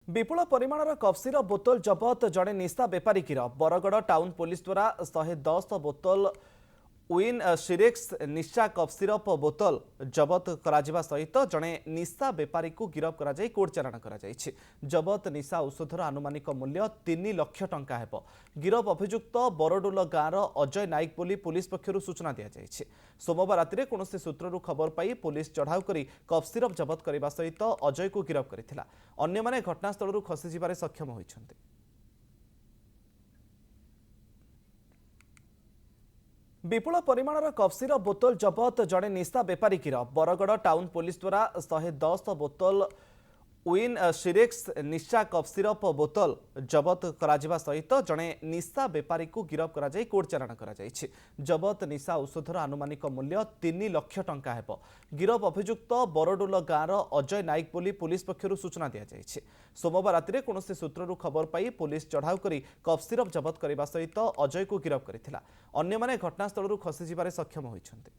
विपुल परिमाणर कफ्सीर बोतल जबत जड़े निशा बेपारी गिरफ। बरगढ़ टाउन पुलिस द्वारा 110 बोतल विन सिरेक्स निशा कफ सिरप बोतल जबत करा सहित जड़े निशा बेपारी को गिरफ कर कोर्ट चालाण कर जबत निशा औषधर आनुमानिक मूल्य 3 लाख टंका है। गिरफ अभियुक्त बरडोल गाँवर अजय नायक बोली पुलिस पक्षर सूचना दी जाएगी। सोमवार राति कौन सूत्रु खबर पाई पुलिस चढ़ाऊ कर कफ सिरप जबत करने सहित अजय को गिरफ करथिला। अन्य माने घटनास्थल खसीजार सक्षम होइछन्ति। विपुल परिमाणर कफ्सीर बोतल जबत जड़े निशा बेपारी गिरफ। बरगढ़ टाउन पुलिस द्वारा 110 बोतल विन सिरेक्स निशा कफ सिरप बोतल जबत करा सहित जड़े निशा बेपारी को गिरफ कर कोर्ट चालाण कर जबत निशा औषधर आनुमानिक मूल्य 3 लाख टंका है। गिरफ अभियुक्त बरडोल गाँवर अजय नायक बोली पुलिस पक्षर सूचना दी जाएगी। सोमवार राति कौन सूत्रु खबर पाई पुलिस चढ़ाऊ कर कफ सिरप जबत करने सहित अजय को गिरफ करथिला। अन्य माने घटनास्थल खसीजार सक्षम होइछन्ति।